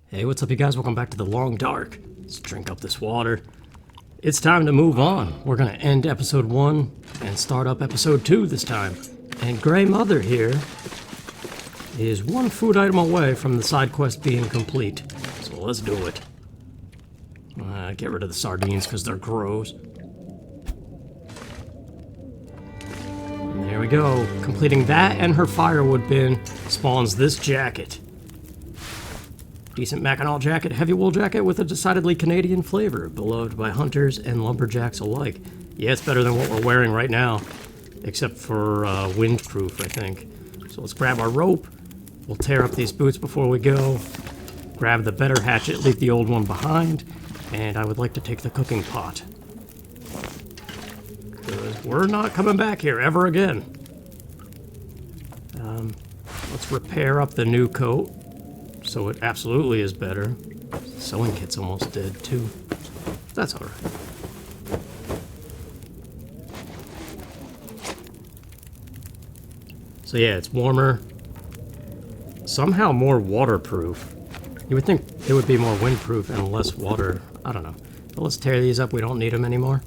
Hey, what's up you guys? Welcome back to the Long Dark. Let's drink up this water. It's time to move on. We're gonna end episode 1 and start up episode 2 this time. And Grey Mother here is one food item away from the side quest being complete. So let's do it. Get rid of the sardines because they're gross. And there we go. Completing that and her firewood bin spawns this jacket. Decent Mackinac jacket, heavy wool jacket with a decidedly Canadian flavor, beloved by hunters and lumberjacks alike. Yeah, it's better than what we're wearing right now, except for windproof, I think. So let's grab our rope. We'll tear up these boots before we go. Grab the better hatchet, leave the old one behind, and I would like to take the cooking pot. 'Cause we're not coming back here ever again. Let's repair up the new coat. So it absolutely is better. Sewing kit's almost dead too. That's alright. So yeah, it's warmer. Somehow more waterproof. You would think it would be more windproof and less water. I don't know. But let's tear these up. We don't need them anymore.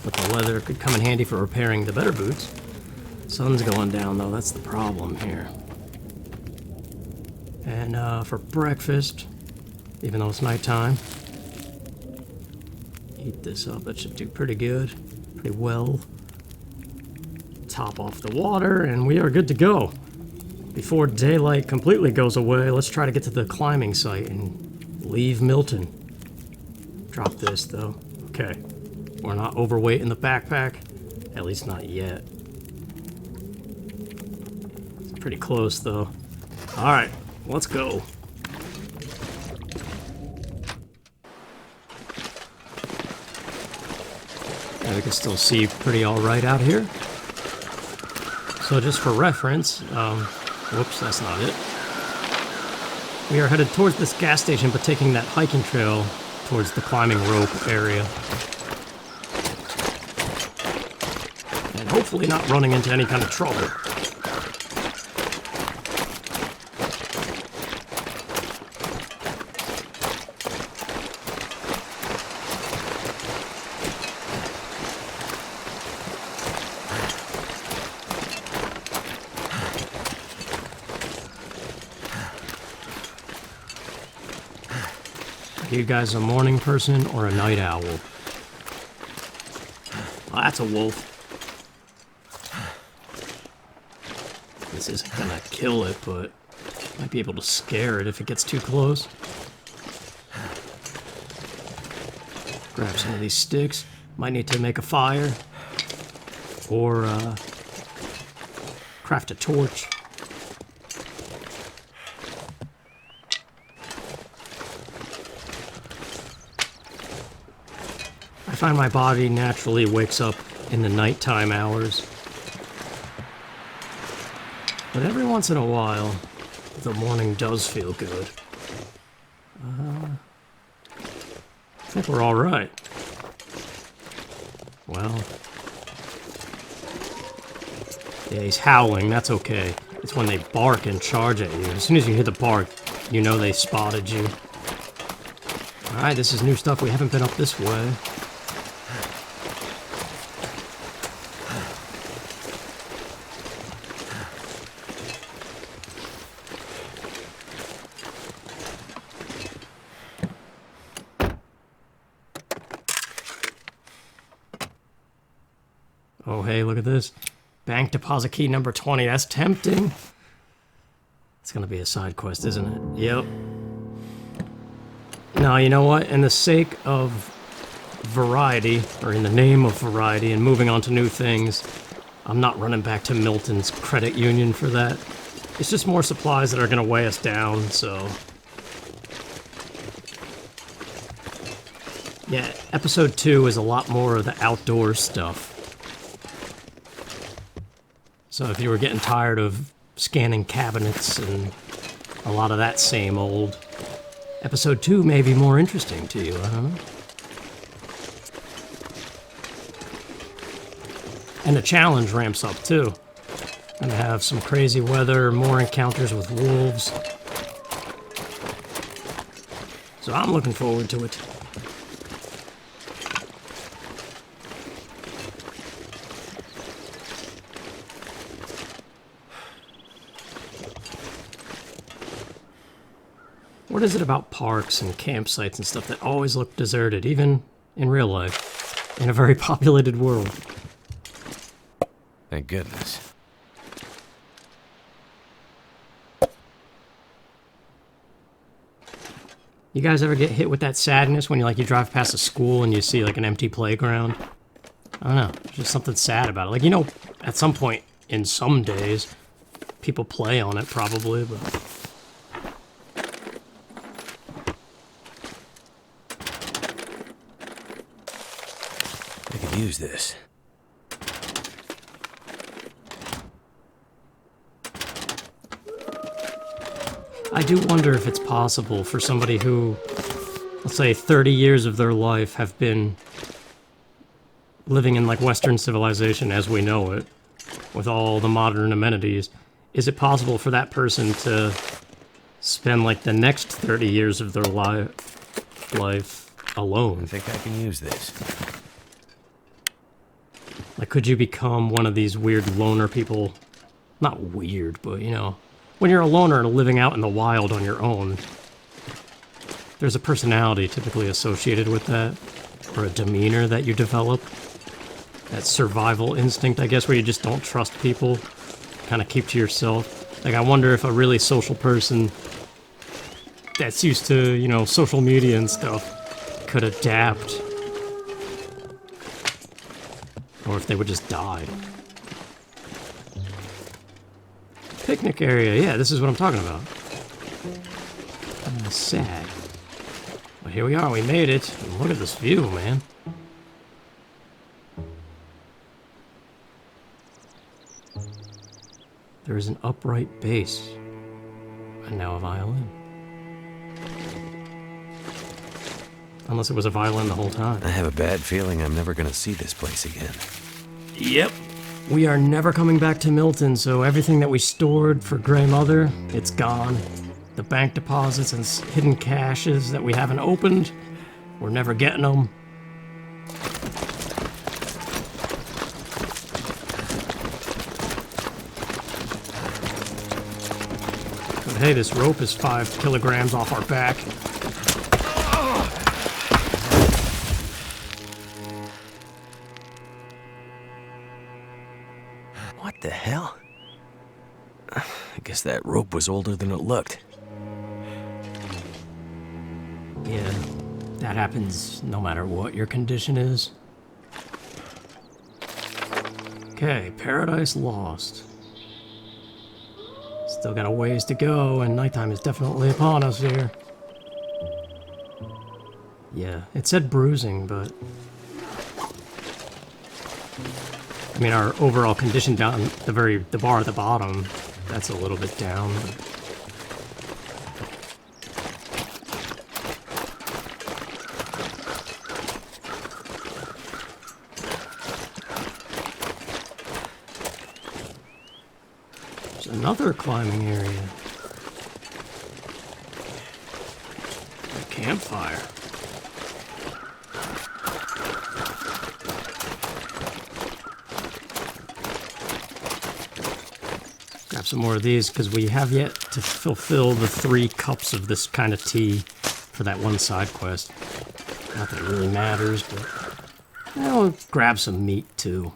But the leather could come in handy for repairing the better boots. Sun's going down though. That's the problem here. And for breakfast, even though it's nighttime, eat this up. That should do pretty good, pretty well. Top off the water, and we are good to go. Before daylight completely goes away, let's try to get to the climbing site and leave Milton. Drop this, though. Okay. We're not overweight in the backpack. At least not yet. It's pretty close, though. Alright. Let's go. And we can still see pretty alright out here. So just for reference, whoops, that's not it. We are headed towards this gas station, but taking that hiking trail towards the climbing rope area. And hopefully not running into any kind of trouble. Are you guys a morning person or a night owl? Oh, that's a wolf. This isn't gonna kill it, but might be able to scare it if it gets too close. Grab some of these sticks. Might need to make a fire. Or craft a torch. I find my body naturally wakes up in the nighttime hours. But every once in a while, the morning does feel good. I think we're alright. Well. Yeah, he's howling, that's okay. It's when they bark and charge at you. As soon as you hear the bark, you know they spotted you. Alright, this is new stuff. We haven't been up this way. Oh, hey, look at this. Bank deposit key number 20. That's tempting. It's gonna be a side quest, isn't it? Yep. Now, you know what? In the sake of variety, or in the name of variety, and moving on to new things, I'm not running back to Milton's credit union for that. It's just more supplies that are gonna weigh us down, so... Yeah, episode 2 is a lot more of the outdoor stuff. So if you were getting tired of scanning cabinets and a lot of that same old, episode 2 may be more interesting to you, I don't know. And the challenge ramps up too. Gonna have some crazy weather, more encounters with wolves. So I'm looking forward to it. What is it about parks and campsites and stuff that always look deserted, even in real life, in a very populated world? Thank goodness. You guys ever get hit with that sadness when you drive past a school and you see like an empty playground? I don't know, there's just something sad about it. Like, you know, at some point in some days, people play on it probably, but... I could use this. I do wonder if it's possible for somebody who, let's say, 30 years of their life have been living in like Western civilization as we know it, with all the modern amenities. Is it possible for that person to spend like the next 30 years of their life alone? I think I can use this. Like, could you become one of these weird loner people? Not weird, but you know, when you're a loner and living out in the wild on your own, there's a personality typically associated with that, or a demeanor that you develop. That survival instinct, I guess, where you just don't trust people, kind of keep to yourself. Like, I wonder if a really social person that's used to, you know, social media and stuff could adapt. Or if they would just die. Picnic area, yeah, this is what I'm talking about. Sad. But here we are, we made it. Look at this view, man. There is an upright bass. And now a violin. Unless it was a violin the whole time. I have a bad feeling I'm never gonna see this place again. Yep. We are never coming back to Milton, so everything that we stored for Grey Mother, it's gone. The bank deposits and hidden caches that we haven't opened, we're never getting them. But hey, this rope is 5 kilograms off our back. What the hell? I guess that rope was older than it looked. Yeah, that happens no matter what your condition is. Okay, Paradise Lost. Still got a ways to go, and nighttime is definitely upon us here. Yeah, it said bruising, but... I mean, our overall condition down the bar at the bottom, that's a little bit down. But... There's another climbing area. A campfire. Grab some more of these, because we have yet to fulfill the 3 cups of this kind of tea for that one side quest. Not that it really matters, but I'll grab some meat too.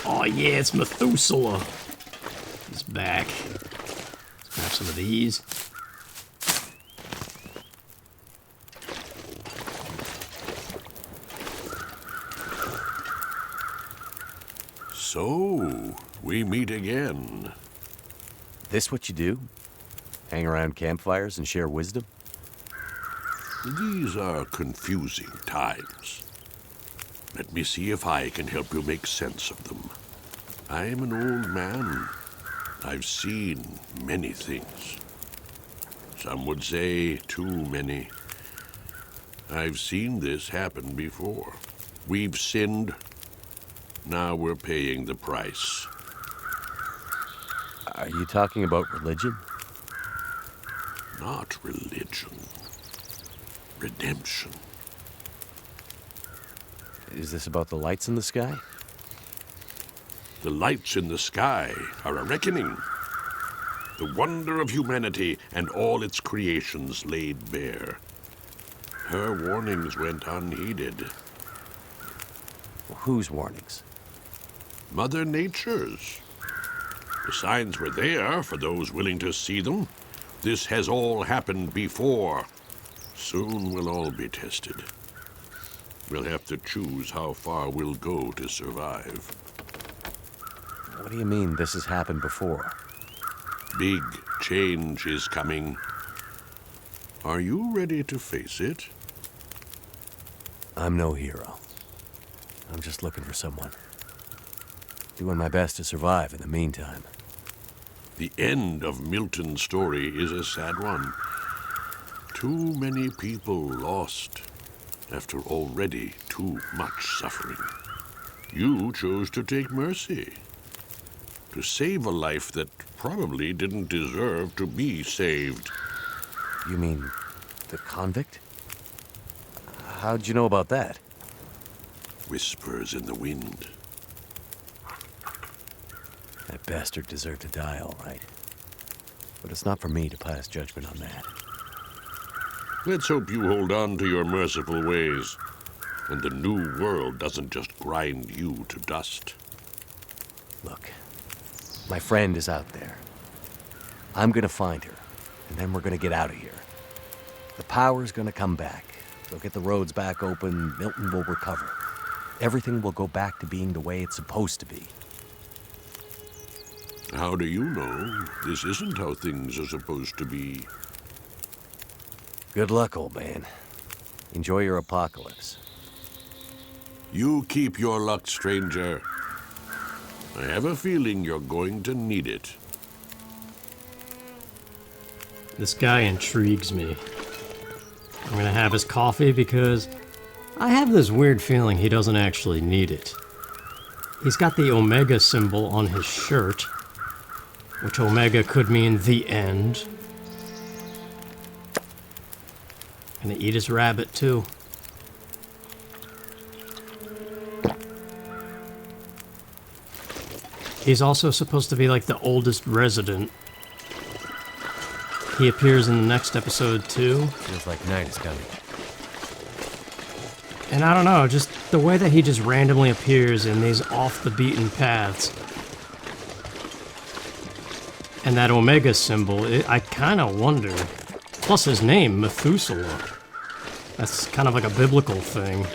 Oh yeah, it's Methuselah. He's back. Let's grab some of these. So, we meet again. This what you do? Hang around campfires and share wisdom? These are confusing times. Let me see if I can help you make sense of them. I am an old man. I've seen many things. Some would say too many. I've seen this happen before. We've sinned. Now we're paying the price. Are you talking about religion? Not religion. Redemption. Is this about the lights in the sky? The lights in the sky are a reckoning. The wonder of humanity and all its creations laid bare. Her warnings went unheeded. Whose warnings? Mother Nature's. The signs were there for those willing to see them. This has all happened before. Soon we'll all be tested. We'll have to choose how far we'll go to survive. What do you mean this has happened before? Big change is coming. Are you ready to face it? I'm no hero. I'm just looking for someone. Doing my best to survive in the meantime. The end of Milton's story is a sad one. Too many people lost after already too much suffering. You chose to take mercy. To save a life that probably didn't deserve to be saved. You mean the convict? How'd you know about that? Whispers in the wind. That bastard deserved to die, all right. But it's not for me to pass judgment on that. Let's hope you hold on to your merciful ways, and the new world doesn't just grind you to dust. Look, my friend is out there. I'm gonna find her, and then we're gonna get out of here. The power's gonna come back. They'll get the roads back open, Milton will recover. Everything will go back to being the way it's supposed to be. How do you know this isn't how things are supposed to be? Good luck, old man. Enjoy your apocalypse. You keep your luck, stranger. I have a feeling you're going to need it. This guy intrigues me. I'm gonna have his coffee because I have this weird feeling he doesn't actually need it. He's got the Omega symbol on his shirt, which Omega could mean the end. Gonna eat his rabbit too. He's also supposed to be like the oldest resident. He appears in the next episode too. Feels like night is coming. And I don't know, just the way that he just randomly appears in these off-the-beaten paths. And that Omega symbol, I kind of wonder. Plus his name, Methuselah. That's kind of like a biblical thing.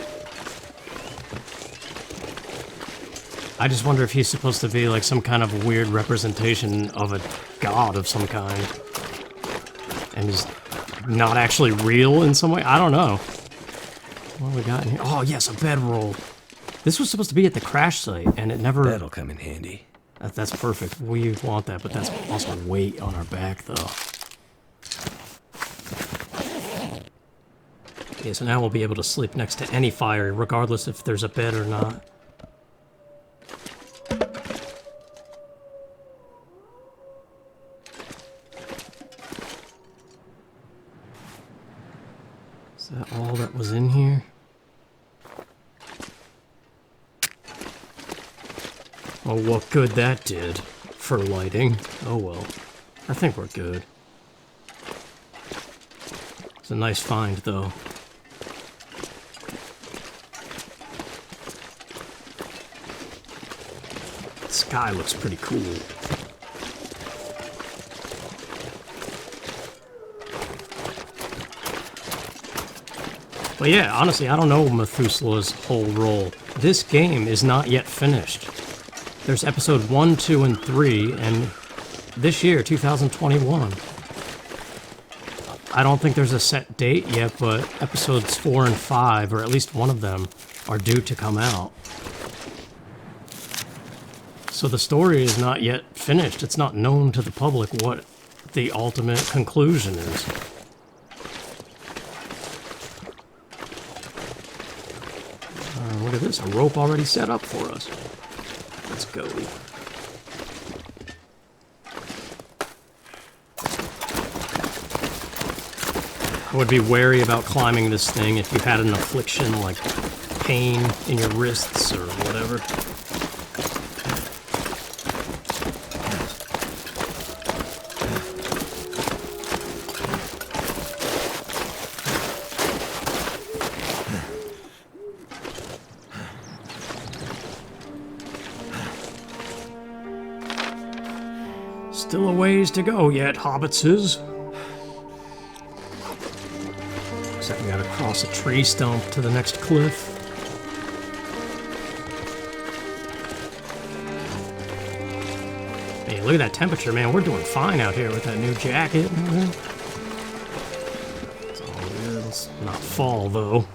I just wonder if he's supposed to be like some kind of weird representation of a god of some kind. And he's not actually real in some way? I don't know. What do we got in here? Oh, yes, a bedroll. This was supposed to be at the crash site, and it never... That'll come in handy. That's perfect. We want that, but that's also weight on our back, though. Okay, so now we'll be able to sleep next to any fire, regardless if there's a bed or not. Is that all that was in here? Oh, what good that did for lighting. Oh well. I think we're good. It's a nice find, though. The sky looks pretty cool. But yeah, honestly, I don't know Methuselah's whole role. This game is not yet finished. There's episode 1, 2, and 3, and this year, 2021. I don't think there's a set date yet, but episodes 4 and 5, or at least one of them, are due to come out. So the story is not yet finished. It's not known to the public what the ultimate conclusion is. Look at this, a rope already set up for us. Let's go. I would be wary about climbing this thing if you had an affliction like pain in your wrists or whatever. Still a ways to go yet, hobbitses. Looks like we gotta cross a tree stump to the next cliff. Hey, look at that temperature, man. We're doing fine out here with that new jacket. It's all good. It's not fall, though.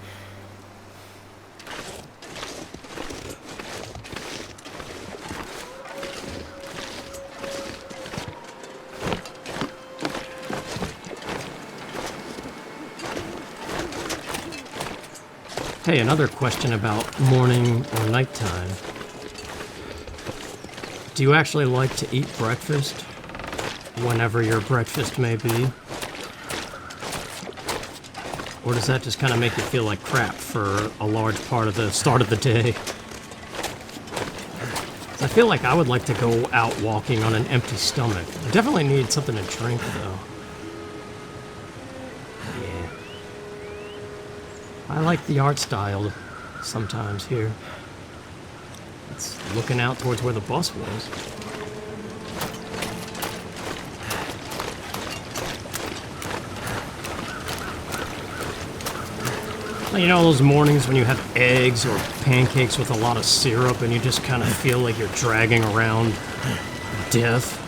Hey, another question about morning or nighttime. Do you actually like to eat breakfast? Whenever your breakfast may be? Or does that just kind of make you feel like crap for a large part of the start of the day? I feel like I would like to go out walking on an empty stomach. I definitely need something to drink, though. I like the art style sometimes here. It's looking out towards where the bus was. You know those mornings when you have eggs or pancakes with a lot of syrup and you just kind of feel like you're dragging around death?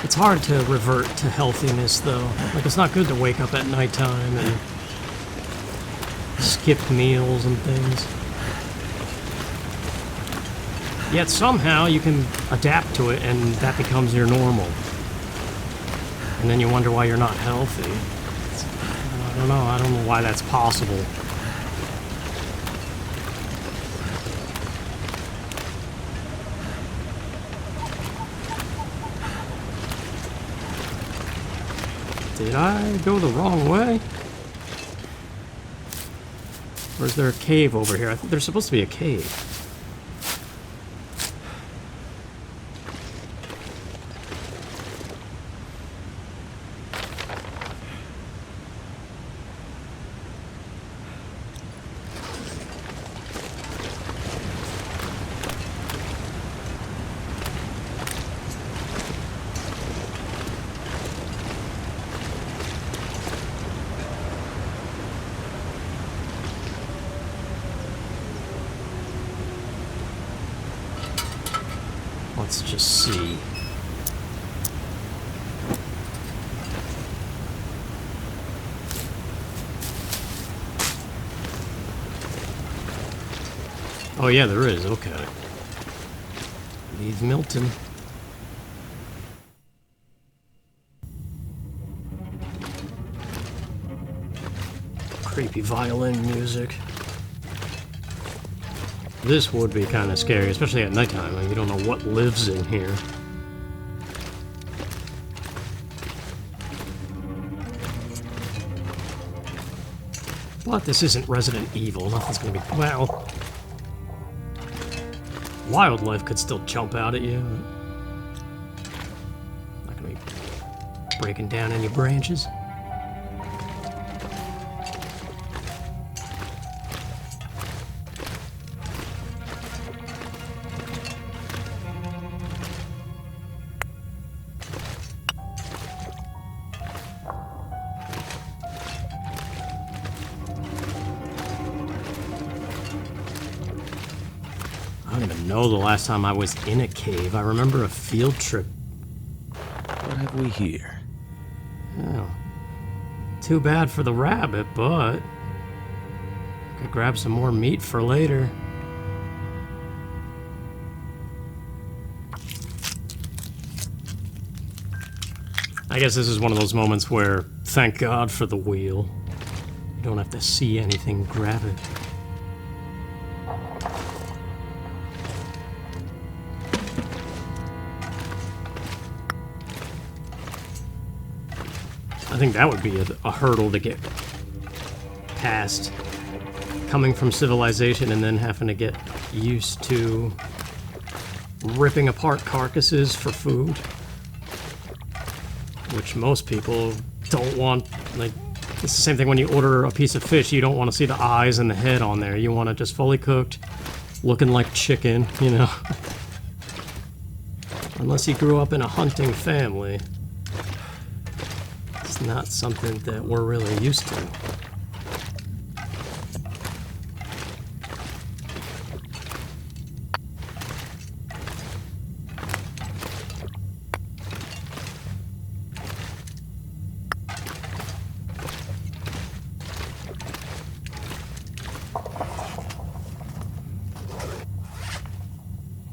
It's hard to revert to healthiness, though. Like, it's not good to wake up at nighttime and skip meals and things. Yet somehow you can adapt to it and that becomes your normal. And then you wonder why you're not healthy. I don't know why that's possible. Did I go the wrong way? Or is there a cave over here? I think there's supposed to be a cave. Let's just see. Oh yeah, there is. Okay. Leave Milton. Creepy violin music. This would be kind of scary, especially at nighttime. Like, you don't know what lives in here. But this isn't Resident Evil. Nothing's gonna be... Well... Wildlife could still jump out at you. Not gonna be breaking down any branches. I don't even know the last time I was in a cave. I remember a field trip. What have we here? Oh. Too bad for the rabbit, but... Could grab some more meat for later. I guess this is one of those moments where, thank God for the wheel. You don't have to see anything, grab it. I think that would be a hurdle to get past. Coming from civilization and then having to get used to ripping apart carcasses for food. Which most people don't want. Like, it's the same thing when you order a piece of fish, you don't want to see the eyes and the head on there. You want it just fully cooked, looking like chicken, you know. Unless you grew up in a hunting family. It's not something that we're really used to.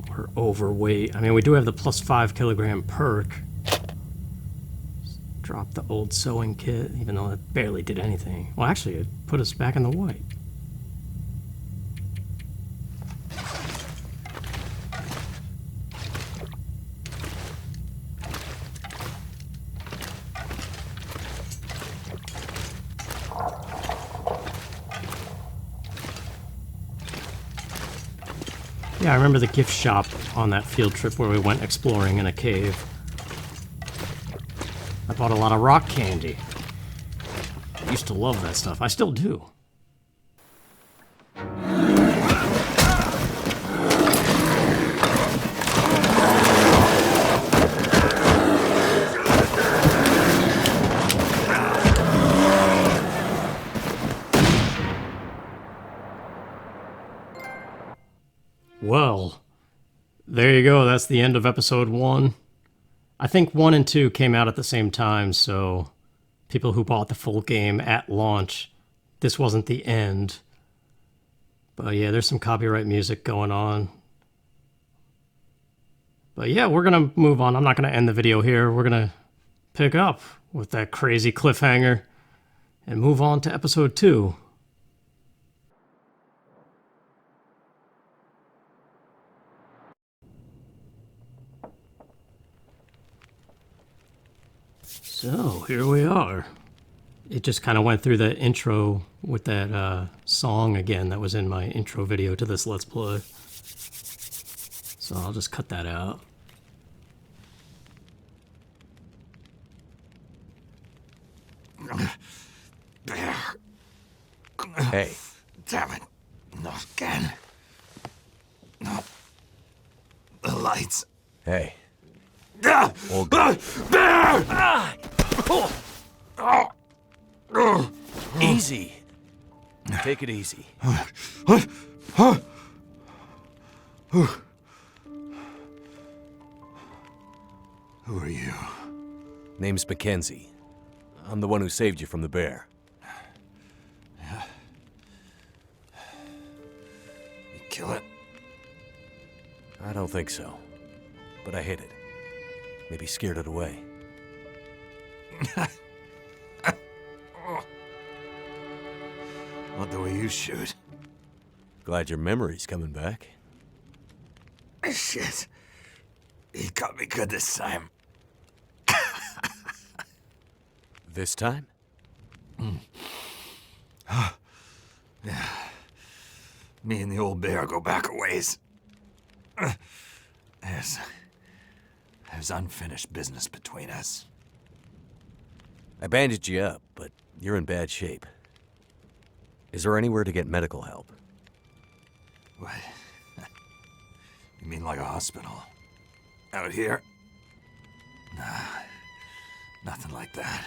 We're overweight. I mean, we do have the plus 5 kilogram perk. Drop the old sewing kit, even though it barely did anything. Well, actually, it put us back in the white. Yeah, I remember the gift shop on that field trip where we went exploring in a cave. I bought a lot of rock candy. I used to love that stuff. I still do. Well, there you go. That's the end of episode 1. I think 1 and 2 came out at the same time, so people who bought the full game at launch, this wasn't the end. But yeah, there's some copyright music going on. But yeah, we're going to move on. I'm not going to end the video here. We're going to pick up with that crazy cliffhanger and move on to episode 2. So, here we are. It just kind of went through the intro with that song again that was in my intro video to this Let's Play. So I'll just cut that out. Hey. Damn it. Not again. No. The lights. Hey. Ah! All good. Easy. Take it easy. Who are you? Name's Mackenzie. I'm the one who saved you from the bear. You kill it? I don't think so. But I hit it. Maybe scared it away. Not the way you shoot. Glad your memory's coming back. Shit. He got me good this time. This time? Yeah. Me and the old bear go back a ways. There's unfinished business between us. I bandaged you up, but you're in bad shape. Is there anywhere to get medical help? What? You mean like a hospital? Out here? Nah, nothing like that.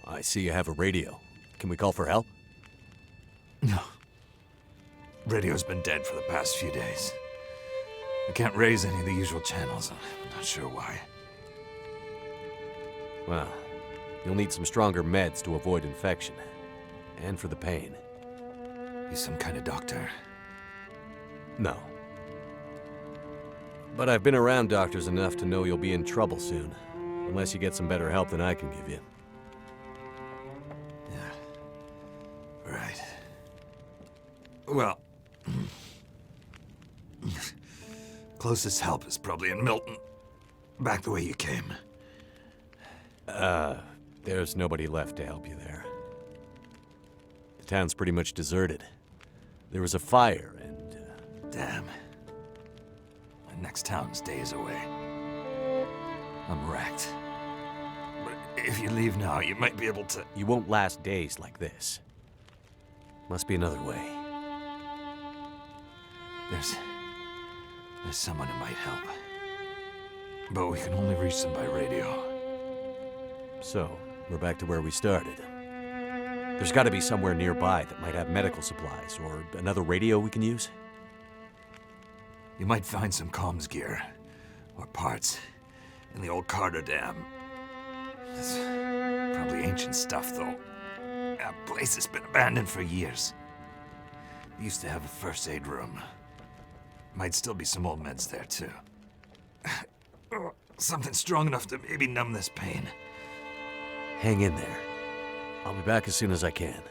I see you have a radio. Can we call for help? No. Radio's been dead for the past few days. I can't raise any of the usual channels. I'm not sure why. Well, you'll need some stronger meds to avoid infection. And for the pain. You some kind of doctor? No. But I've been around doctors enough to know you'll be in trouble soon. Unless you get some better help than I can give you. Yeah. Right. Well... closest help is probably in Milton. Back the way you came. There's nobody left to help you there. The town's pretty much deserted. There was a fire and... Damn. My next town's days away. I'm wrecked. But if you leave now, you might be able to... You won't last days like this. Must be another way. There's someone who might help. But we can only reach them by radio. So, we're back to where we started. There's got to be somewhere nearby that might have medical supplies, or another radio we can use. You might find some comms gear, or parts, in the old Carter Dam. It's probably ancient stuff, though. That place has been abandoned for years. It used to have a first aid room. Might still be some old meds there, too. Something strong enough to maybe numb this pain. Hang in there. I'll be back as soon as I can.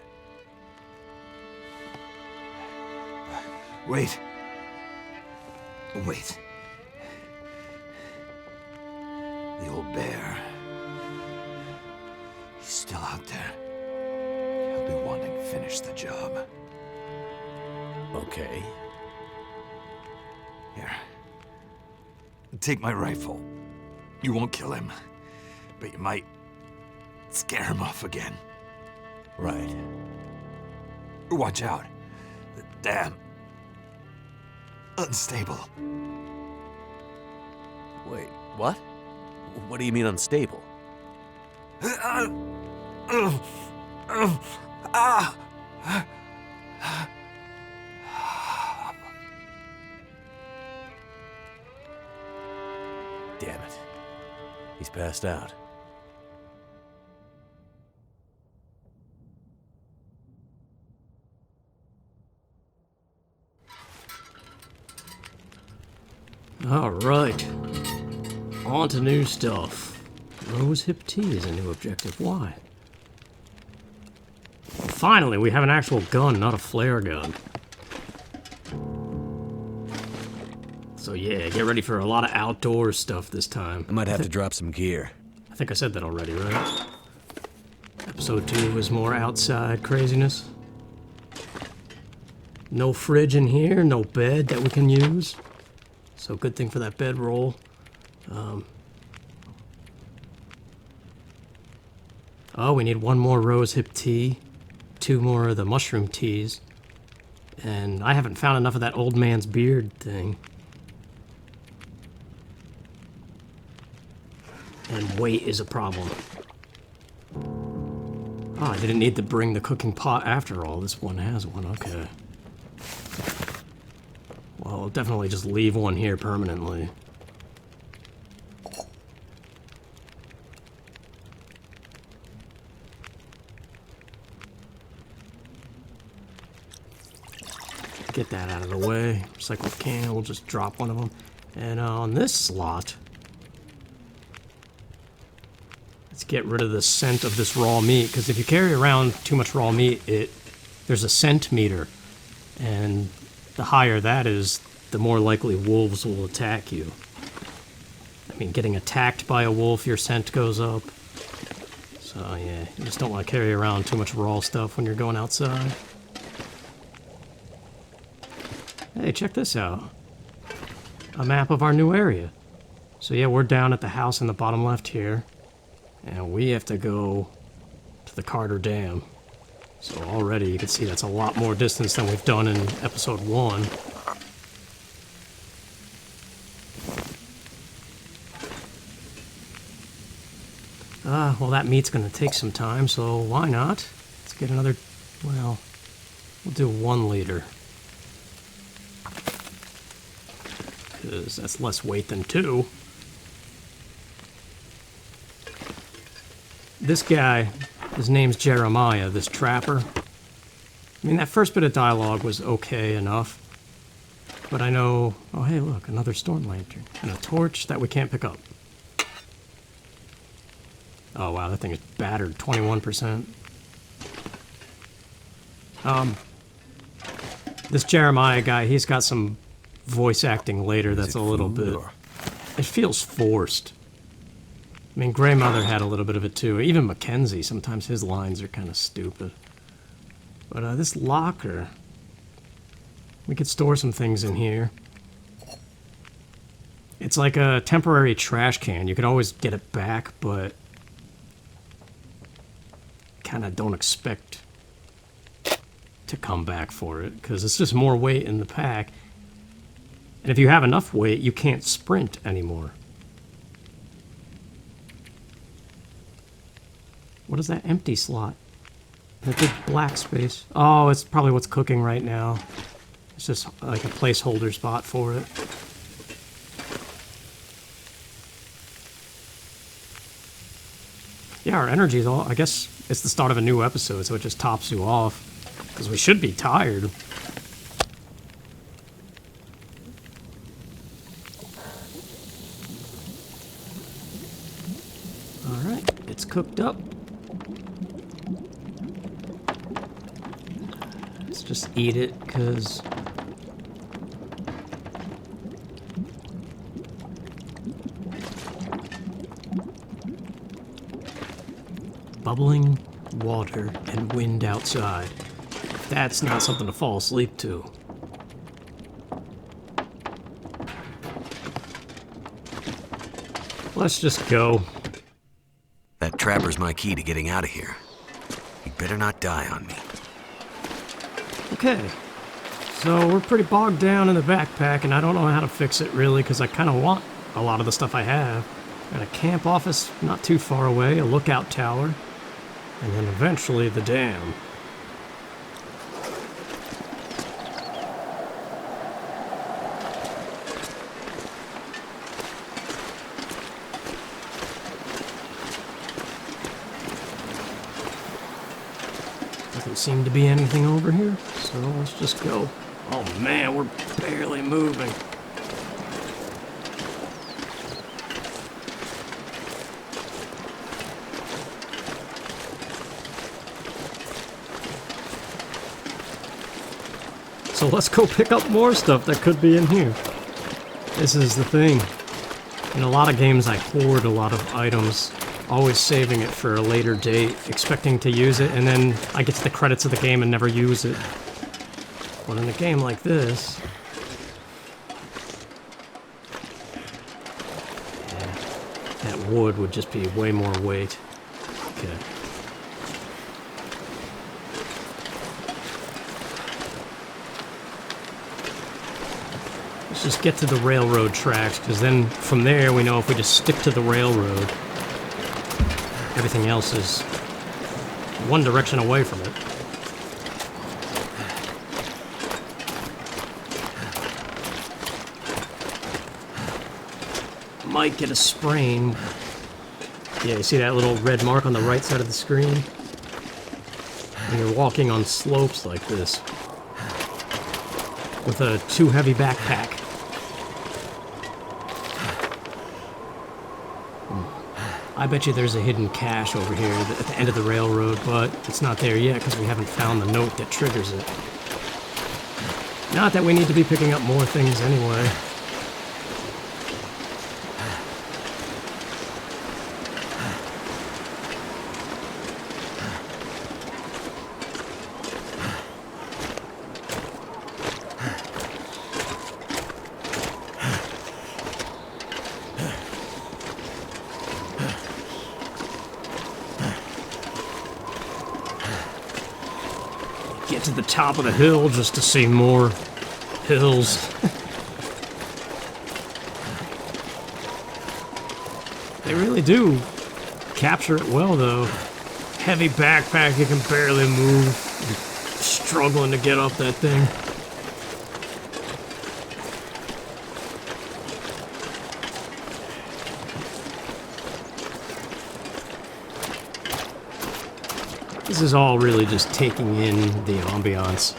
Wait. Wait. The old bear. He's still out there. He'll be wanting to finish the job. Okay. Here. Take my rifle. You won't kill him, but you might scare him off again. Right. Watch out. The dam. Unstable. Wait, what? What do you mean unstable? Damn it. He's passed out. All right. On to new stuff. Rose Hip Tea is a new objective. Why? Finally, we have an actual gun, not a flare gun. So yeah, get ready for a lot of outdoor stuff this time. I might have to drop some gear. I think I said that already, right? Episode 2 is more outside craziness. No fridge in here, no bed that we can use. So good thing for that bedroll. Oh, we need one more rose hip tea, 2 more of the mushroom teas, and I haven't found enough of that old man's beard thing. And weight is a problem. Oh, I didn't need to bring the cooking pot after all. This one has one, okay. Well, I'll definitely just leave one here permanently. Get that out of the way. Recycled can, we'll just drop one of them. And on this slot, let's get rid of the scent of this raw meat, because if you carry around too much raw meat, there's a scent meter. And the higher that is, the more likely wolves will attack you. I mean, getting attacked by a wolf, your scent goes up. So yeah, you just don't want to carry around too much raw stuff when you're going outside. Hey, check this out. A map of our new area. So yeah, we're down at the house in the bottom left here. And we have to go to the Carter Dam. So already you can see that's a lot more distance than we've done in episode 1. Well, that meat's gonna take some time, so why not? Let's get another, well, we'll do 1 liter. Because that's less weight than 2. This guy, his name's Jeremiah, this trapper. I mean, that first bit of dialogue was okay enough. But I know... Oh, hey, look, another storm lantern. And a torch that we can't pick up. Oh, wow, that thing is battered. 21%. This Jeremiah guy, he's got some voice acting later that's a little bit... It feels forced. I mean, Grey Mother had a little bit of it too. Even Mackenzie, sometimes his lines are kind of stupid. But this locker... We could store some things in here. It's like a temporary trash can. You could always get it back, but... kind of don't expect to come back for it, because it's just more weight in the pack. And if you have enough weight, you can't sprint anymore. What is that empty slot? The big black space. Oh, it's probably what's cooking right now. It's just like a placeholder spot for it. Yeah, our energy is all... I guess it's the start of a new episode, so it just tops you off. Because we should be tired. Alright, it's cooked up. Let's just eat it, because... bubbling water and wind outside. That's not something to fall asleep to. Let's just go. That trapper's my key to getting out of here. You better not die on me. Okay. So we're pretty bogged down in the backpack, and I don't know how to fix it really, because I kind of want a lot of the stuff I have. Got a camp office not too far away, a lookout tower, and then eventually the dam. Doesn't seem to be anything over here, so let's just go. Oh man, we're barely moving. So let's go pick up more stuff that could be in here. This is the thing. In a lot of games I hoard a lot of items, always saving it for a later date, expecting to use it, and then I get to the credits of the game and never use it. But in a game like this... yeah, that wood would just be way more weight. Okay. Let's just get to the railroad tracks, because then from there we know if we just stick to the railroad, everything else is one direction away from it. Might get a sprain. Yeah, you see that little red mark on the right side of the screen? When you're walking on slopes like this with a too heavy backpack. I bet you there's a hidden cache over here at the end of the railroad, but it's not there yet because we haven't found the note that triggers it. Not that we need to be picking up more things anyway. Get to the top of the hill just to see more hills. They really do capture it well, though. Heavy backpack, you can barely move. You're struggling to get up that thing. This is all really just taking in the ambiance.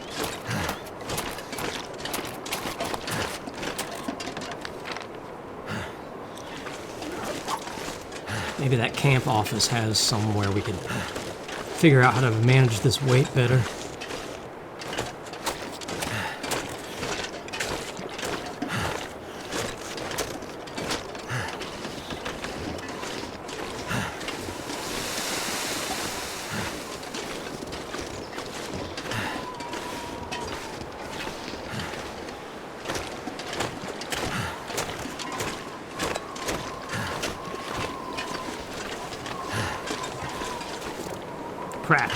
Maybe that camp office has somewhere we can figure out how to manage this weight better. Crap.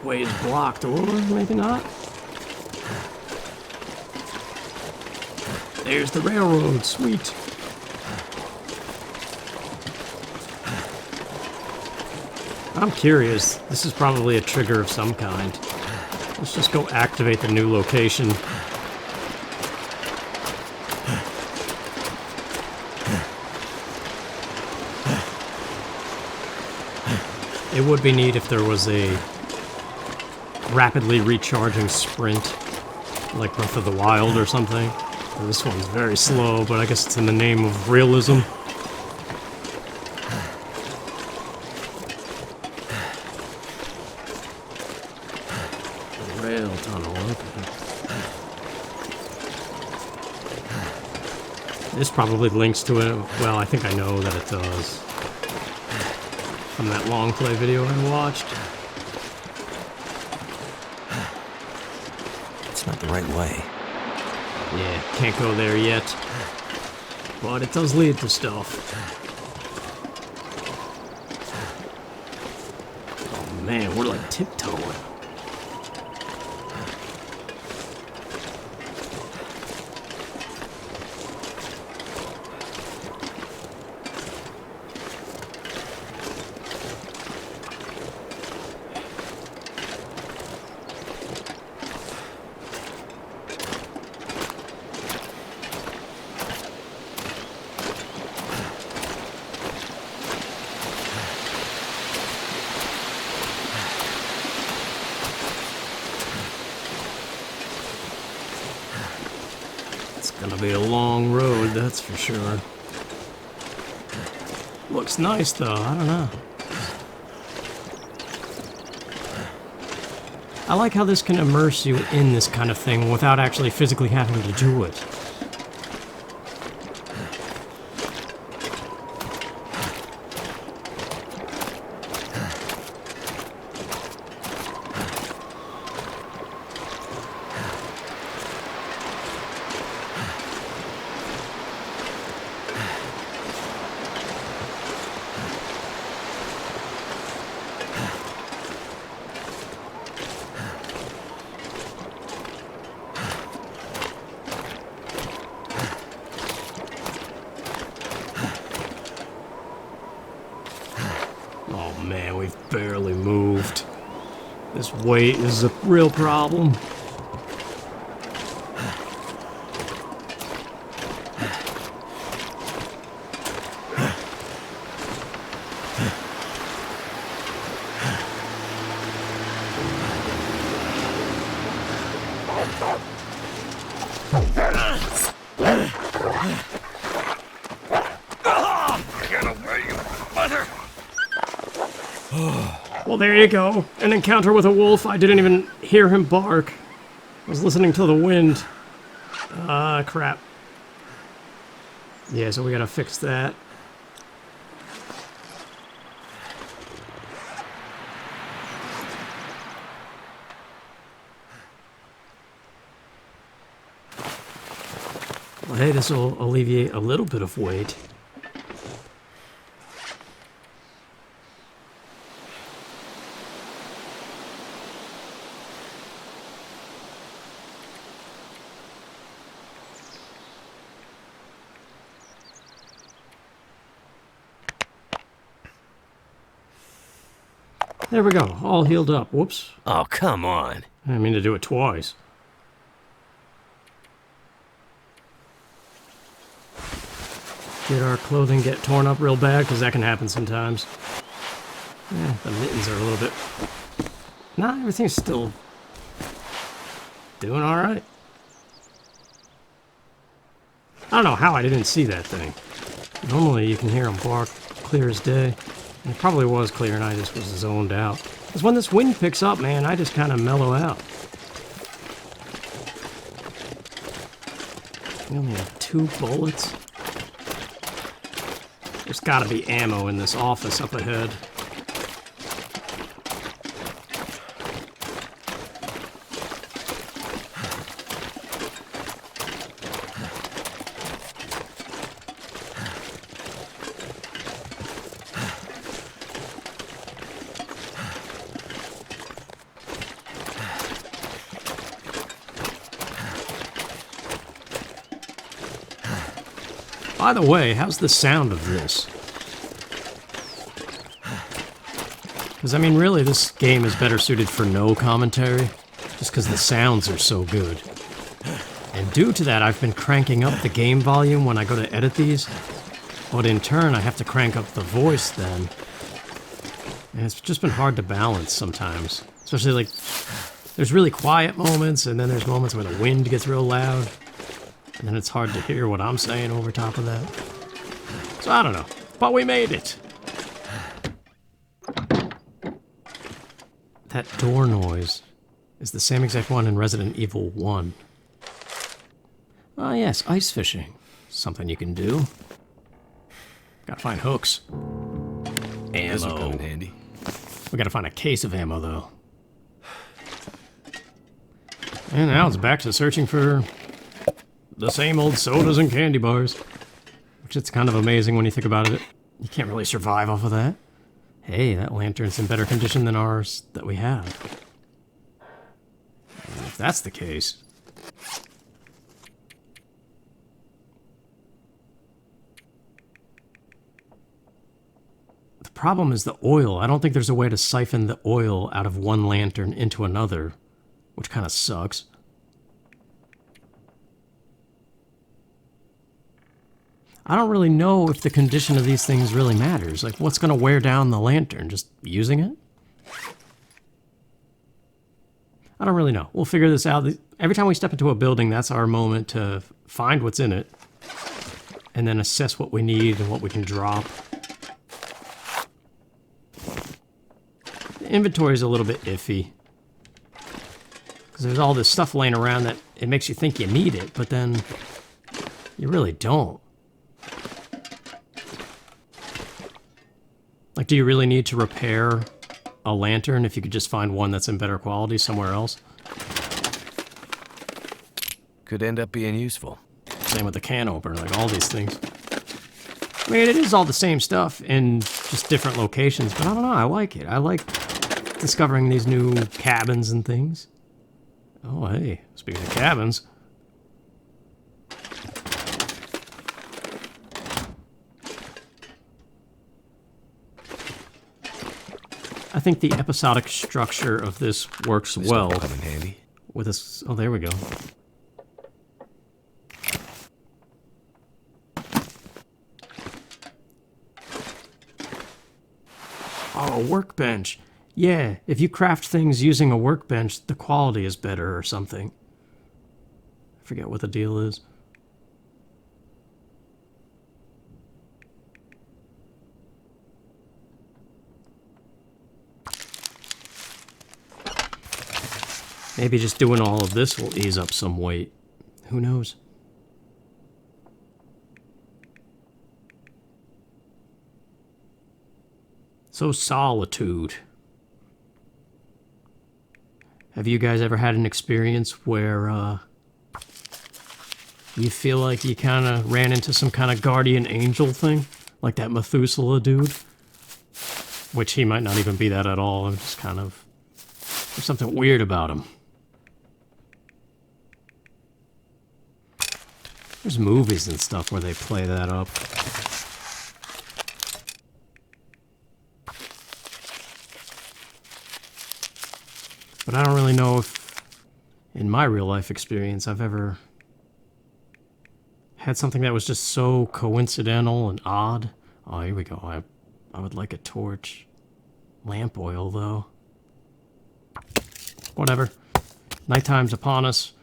The way is blocked, or maybe not. There's the railroad, sweet. I'm curious. This is probably a trigger of some kind. Let's just go activate the new location. It would be neat if there was a rapidly recharging sprint, like Breath of the Wild or something. This one's very slow, but I guess it's in the name of realism. The rail tunnel, okay. This probably links to it. Well, I think I know that it does. From that long play video I watched. It's not the right way. Yeah, can't go there yet. But it does lead to stuff. Oh man, we're like tiptoeing. Gonna be a long road, that's for sure. Looks nice though, I don't know. I like how this can immerse you in this kind of thing without actually physically having to do it. Oh man, we've barely moved. This weight is a real problem. Well, there you go. An encounter with a wolf. I didn't even hear him bark. I was listening to the wind. Crap. Yeah, so we gotta fix that. Well, hey, this will alleviate a little bit of weight. There we go, all healed up. Whoops. Oh, come on. I didn't mean to do it twice. Did our clothing get torn up real bad? Because that can happen sometimes. The mittens are a little bit... Nah, everything's still doing alright. I don't know how I didn't see that thing. Normally you can hear them bark clear as day. And it probably was clear and I just was zoned out. Because when this wind picks up, man, I just kind of mellow out. We only have 2 bullets. There's gotta be ammo in this office up ahead. By the way, how's the sound of this? Because, I mean, really, this game is better suited for no commentary, just because the sounds are so good. And due to that, I've been cranking up the game volume when I go to edit these, but in turn, I have to crank up the voice then. And it's just been hard to balance sometimes. Especially, like, there's really quiet moments, and then there's moments where the wind gets real loud. And then it's hard to hear what I'm saying over top of that. So I don't know. But we made it! That door noise is the same exact one in Resident Evil 1. Ah yes, ice fishing. Something you can do. Gotta find hooks. Ammo. This will come in handy. We gotta find a case of ammo, though. And now it's back to searching for the same old sodas and candy bars. Which it's kind of amazing when you think about it. You can't really survive off of that. Hey, that lantern's in better condition than ours that we have. And if that's the case... The problem is the oil. I don't think there's a way to siphon the oil out of one lantern into another, which kind of sucks. I don't really know if the condition of these things really matters. Like, what's going to wear down the lantern? Just using it? I don't really know. We'll figure this out. Every time we step into a building, that's our moment to find what's in it. And then assess what we need and what we can drop. The inventory is a little bit iffy. Because there's all this stuff laying around that it makes you think you need it, but then you really don't. Like, do you really need to repair a lantern if you could just find one that's in better quality somewhere else? Could end up being useful. Same with the can opener, like all these things. I mean, it is all the same stuff in just different locations, but I don't know, I like it. I like discovering these new cabins and things. Oh, hey, speaking of cabins... I think the episodic structure of this works well. Come in handy. With this, oh, there we go. Oh, a workbench. Yeah, if you craft things using a workbench, the quality is better or something. I forget what the deal is. Maybe just doing all of this will ease up some weight. Who knows? So, solitude. Have you guys ever had an experience where you feel like you kind of ran into some kind of guardian angel thing? Like that Methuselah dude? Which he might not even be that at all. I'm just kind of... There's something weird about him. There's movies and stuff where they play that up. But I don't really know if, in my real life experience, I've ever had something that was just so coincidental and odd. Oh, here we go. I would like a torch. lamp oil, though. Whatever. Nighttime's upon us.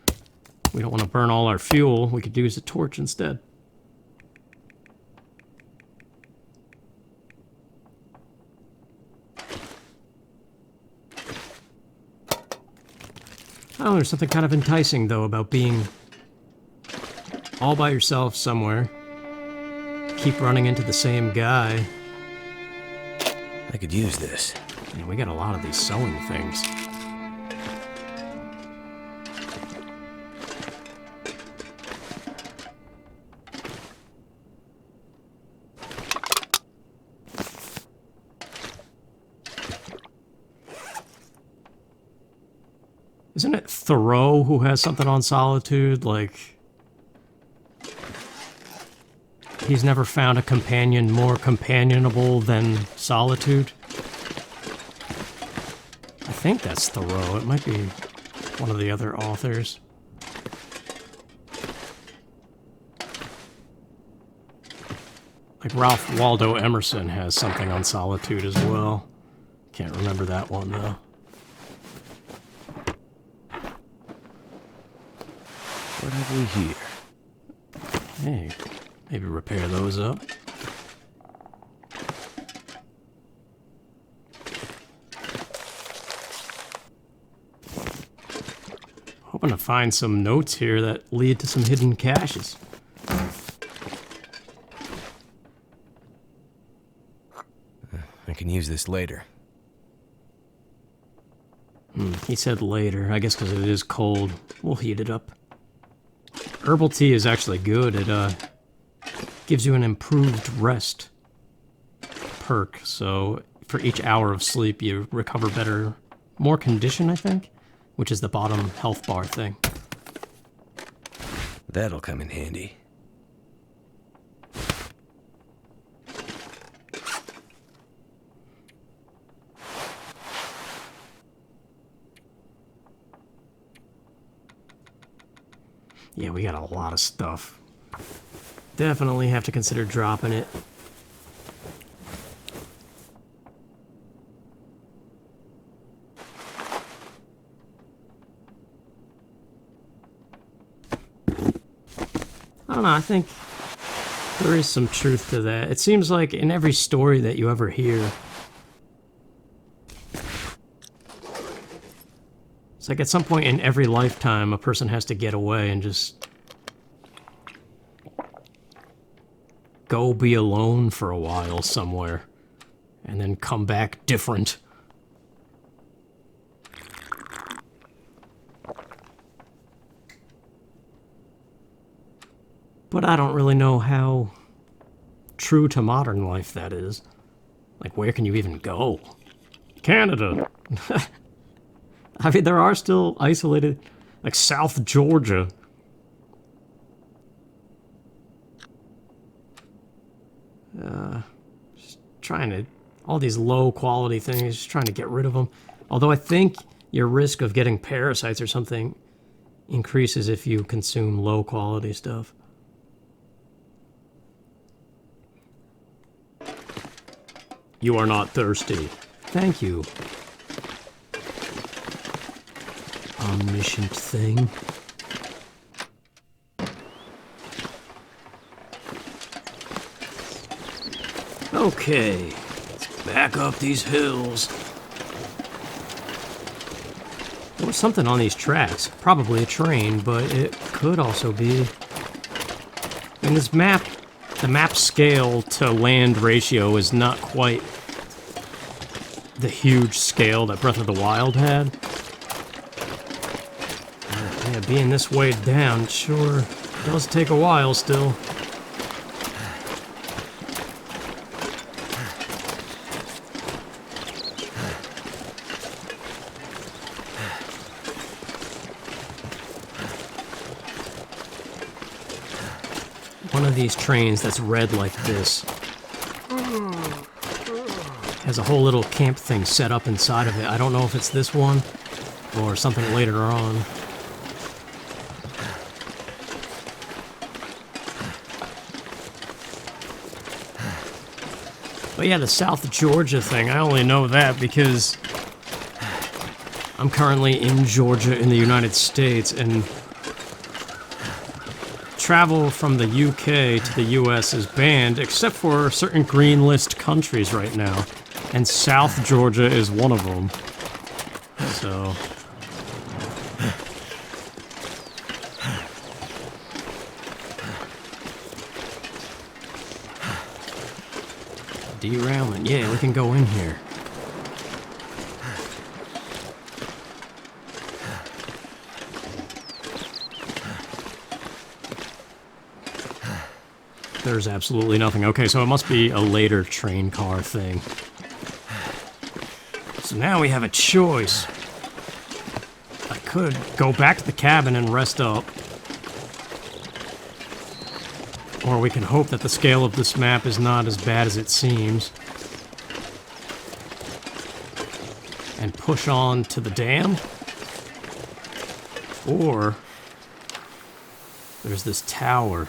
We don't want to burn all our fuel. We could use a torch instead. Oh, there's something kind of enticing, though, about being all by yourself somewhere. Keep running into the same guy. I could use this. Yeah, we got a lot of these sewing things. Isn't it Thoreau who has something on solitude? Like, he's never found a companion more companionable than solitude? I think that's Thoreau. It might be one of the other authors. Like Ralph Waldo Emerson has something on solitude as well. Can't remember that one, though. What have we here? Hey, maybe repair those up. Hoping to find some notes here that lead to some hidden caches. I can use this later. He said later, I guess because it is cold. We'll heat it up. Herbal tea is actually good. It gives you an improved rest perk. So for each hour of sleep, you recover better, more condition, I think, which is the bottom health bar thing. That'll come in handy. Yeah, we got a lot of stuff. Definitely have to consider dropping it. I don't know, I think there is some truth to that. It seems like in every story that you ever hear, it's like at some point in every lifetime, a person has to get away and just go be alone for a while somewhere, and then come back different. But I don't really know how true to modern life that is. Like, where can you even go? Canada! I mean, there are still isolated, like South Georgia. Just trying to, all these low quality things, just trying to get rid of them. Although I think your risk of getting parasites or something increases if you consume low quality stuff. You are not thirsty. Thank you. Omniscient thing. Okay, let's back up these hills. There was something on these tracks. Probably a train, but it could also be... In this map, the map scale to land ratio is not quite the huge scale that Breath of the Wild had. Yeah, being this way down sure does take a while still. One of these trains that's red like this has a whole little camp thing set up inside of it. I don't know if it's this one or something later on. But But yeah, the South Georgia thing, I only know that because I'm currently in Georgia in the United States, and travel from the UK to the US is banned, except for certain green list countries right now. And South Georgia is one of them. So... derailment. Yeah, we can go in here. There's absolutely nothing. Okay, so it must be a later train car thing. So now we have a choice. I could go back to the cabin and rest up. Or we can hope that the scale of this map is not as bad as it seems. And push on to the dam. Or there's this tower.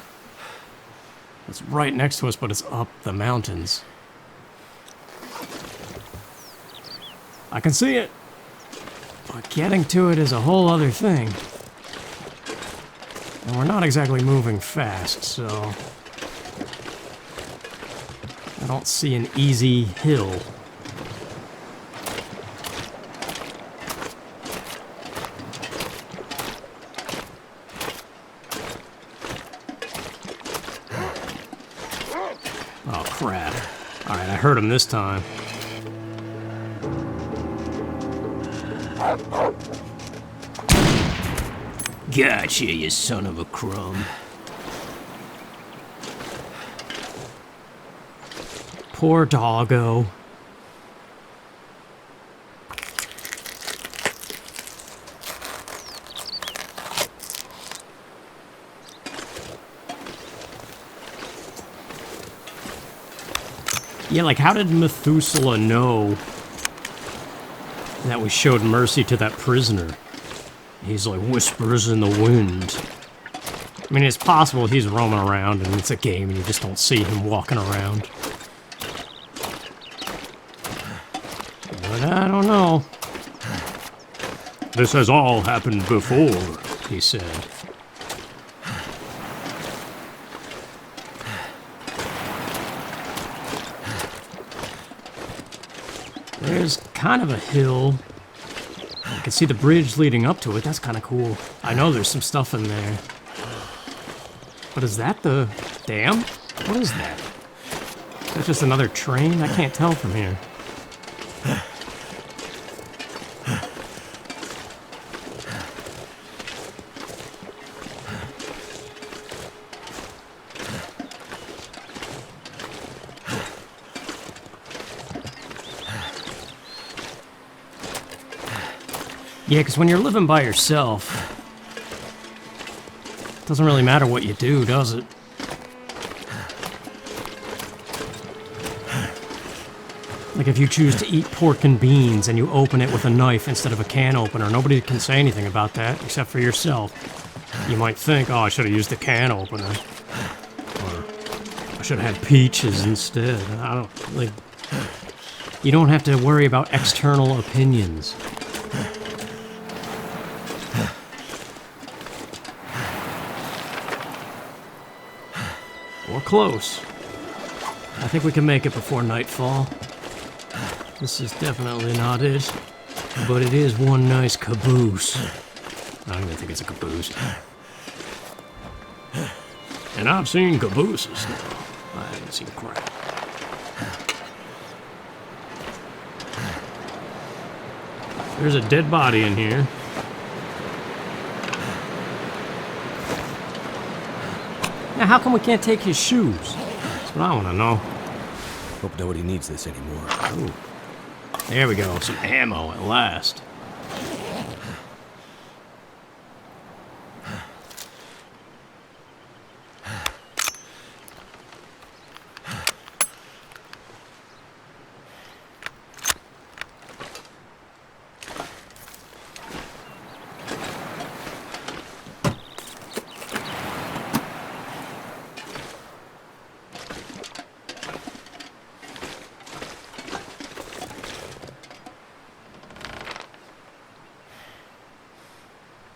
It's right next to us, but it's up the mountains. I can see it. But getting to it is a whole other thing. And we're not exactly moving fast, so... I don't see an easy hill. Oh, crap. Alright, I heard him this time. Gotcha, you son of a crumb. Poor doggo. Yeah, like, how did Methuselah know that we showed mercy to that prisoner? He's like whispers in the wind. I mean, it's possible he's roaming around and it's a game and you just don't see him walking around. But I don't know. This has all happened before, he said. There's kind of a hill. I can see the bridge leading up to it. That's kind of cool. I know there's some stuff in there. But is that the dam? What is that? Is that just another train? I can't tell from here. Yeah, because when you're living by yourself, it doesn't really matter what you do, does it? Like if you choose to eat pork and beans and you open it with a knife instead of a can opener, nobody can say anything about that except for yourself. You might think, oh, I should have used the can opener. Or I should have had peaches instead. I don't, like, you don't have to worry about external opinions. We're close. I think we can make it before nightfall. This is definitely not it, but it is one nice caboose. I don't even think it's a caboose. And I've seen cabooses now. I haven't seen crap. There's a dead body in here. Now, how come we can't take his shoes? That's what I want to know. Hope nobody needs this anymore. Ooh. There we go, some ammo at last.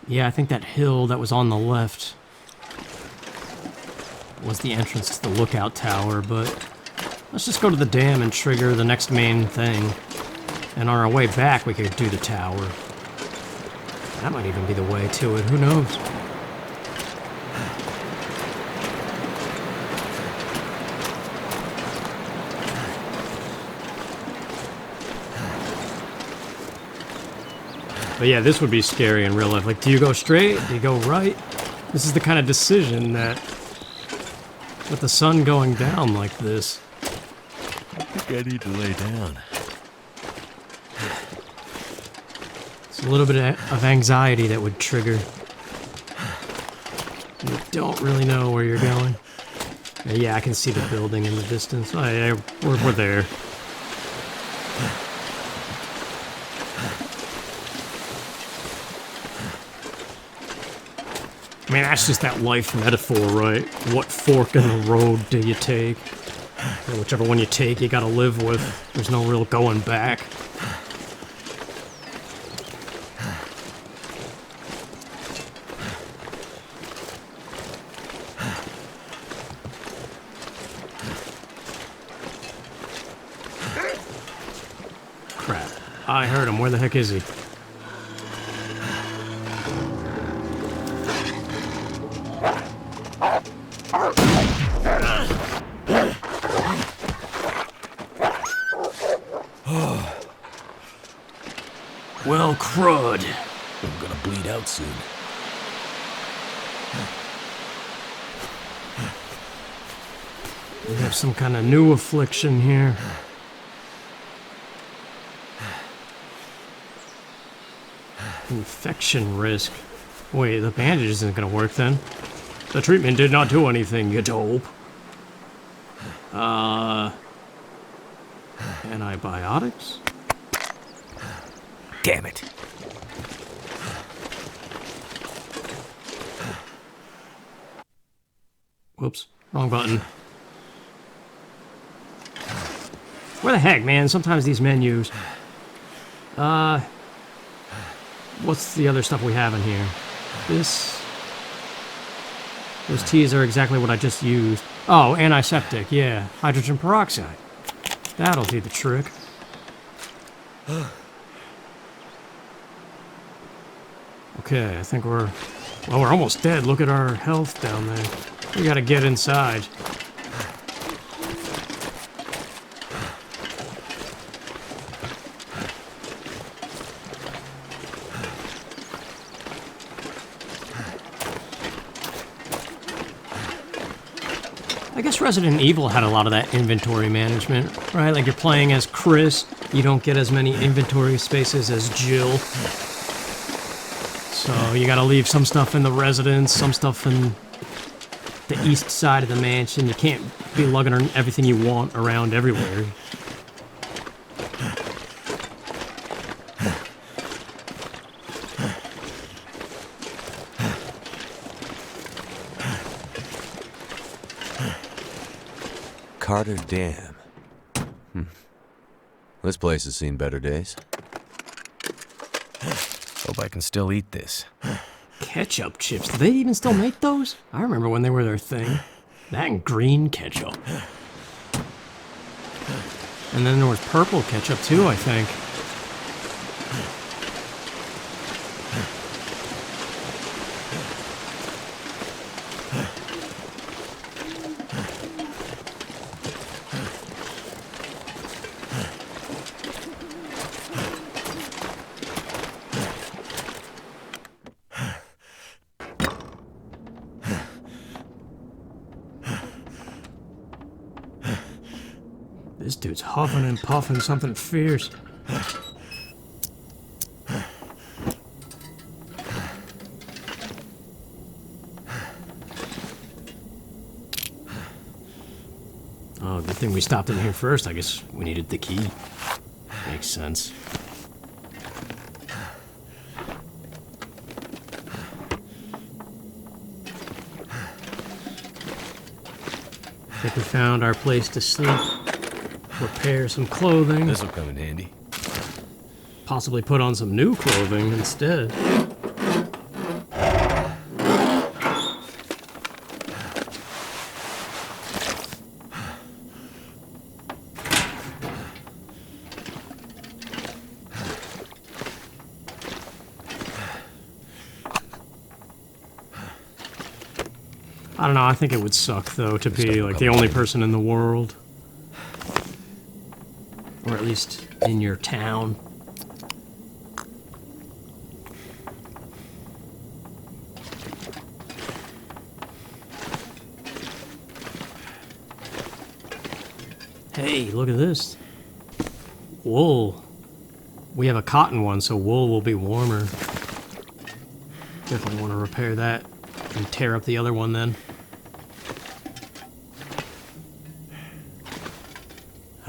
Yeah, I think that hill that was on the left was the entrance to the lookout tower, but let's just go to the dam and trigger the next main thing. And on our way back, we could do the tower. That might even be the way to it, who knows? But yeah, this would be scary in real life. Like, do you go straight? Do you go right? This is the kind of decision that, with the sun going down like this, I think I need to lay down. it's a little bit of anxiety that would trigger. You don't really know where you're going. Yeah, I can see the building in the distance. Oh, yeah, we're there. I mean, that's just that life metaphor, right? What fork in the road do you take? And whichever one you take, you gotta live with. There's no real going back. Crap. I heard him. Where the heck is he? Well, crud. I'm gonna bleed out soon. We have some kind of new affliction here. Infection risk. Wait, the bandage isn't gonna work then. The treatment did not do anything, you dope. Antibiotics? Damn it. Whoops, wrong button. Where the heck, man? Sometimes these menus. What's the other stuff we have in here? Those teas are exactly what I just used. Oh, antiseptic, yeah. Hydrogen peroxide. That'll do the trick. Okay, I think we're almost dead. Look at our health down there. We gotta get inside. I guess Resident Evil had a lot of that inventory management, right? Like you're playing as Chris, you don't get as many inventory spaces as Jill. So you gotta leave some stuff in the residence, some stuff in the east side of the mansion. You can't be lugging everything you want around everywhere. Carter Dam. This place has seen better days. Hope I can still eat this. Ketchup chips. Do they even still make those? I remember when they were their thing. That and green ketchup. And then there was purple ketchup too, I think. This dude's huffing and puffing something fierce. Oh, good thing we stopped in here first. I guess we needed the key. Makes sense. I think we found our place to sleep. Repair some clothing. This'll come in handy. Possibly put on some new clothing instead. I don't know, I think it would suck, though, to be, like, the only person in the world. Or at least in your town. Hey, look at this. Wool. We have a cotton one, so wool will be warmer. Definitely want to repair that and tear up the other one then.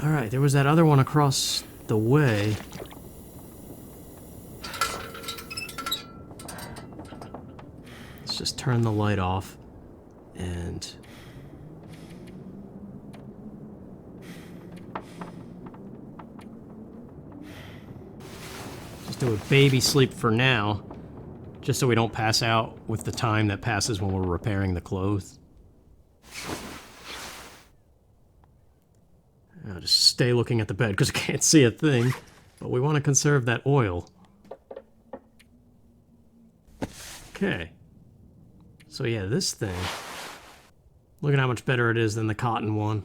Alright, there was that other one across the way. Let's just turn the light off and... just do a baby sleep for now, just so we don't pass out with the time that passes when we're repairing the clothes. I'll just stay looking at the bed because I can't see a thing, but we want to conserve that oil. Okay. So yeah, this thing, look at how much better it is than the cotton one.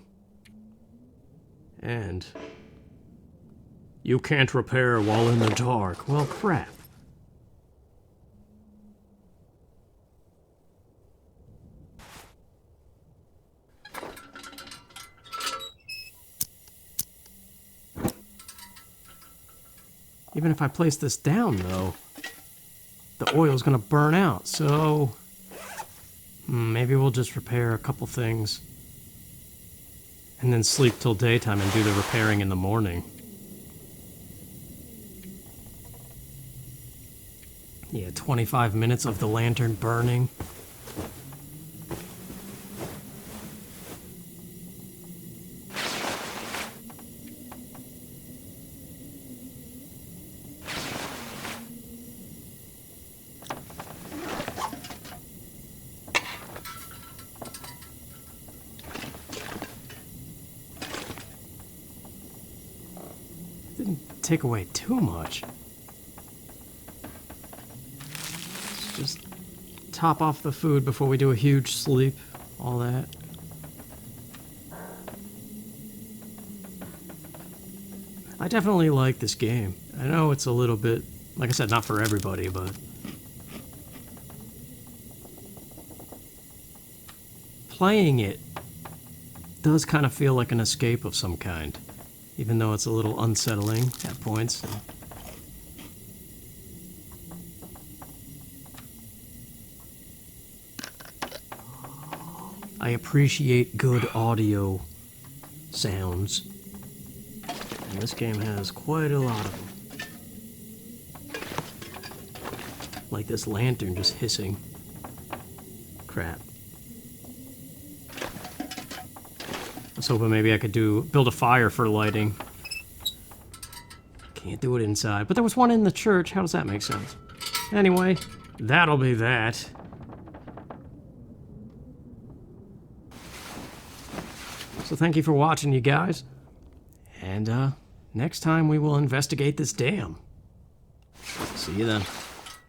And you can't repair while in the dark. Well, crap. Even if I place this down, though, the oil's gonna burn out, so... maybe we'll just repair a couple things. And then sleep till daytime and do the repairing in the morning. Yeah, 25 minutes of the lantern burning. Didn't take away too much. Let's just top off the food before we do a huge sleep. All that. I definitely like this game. I know it's a little bit, like I said, not for everybody, but... playing it does kind of feel like an escape of some kind. Even though it's a little unsettling at points. I appreciate good audio sounds. And this game has quite a lot of them. Like this lantern just hissing. Crap. I was hoping maybe I could build a fire for lighting. Can't do it inside. But there was one in the church. How does that make sense? Anyway, that'll be that. So thank you for watching, you guys. And next time we will investigate this dam. See you then.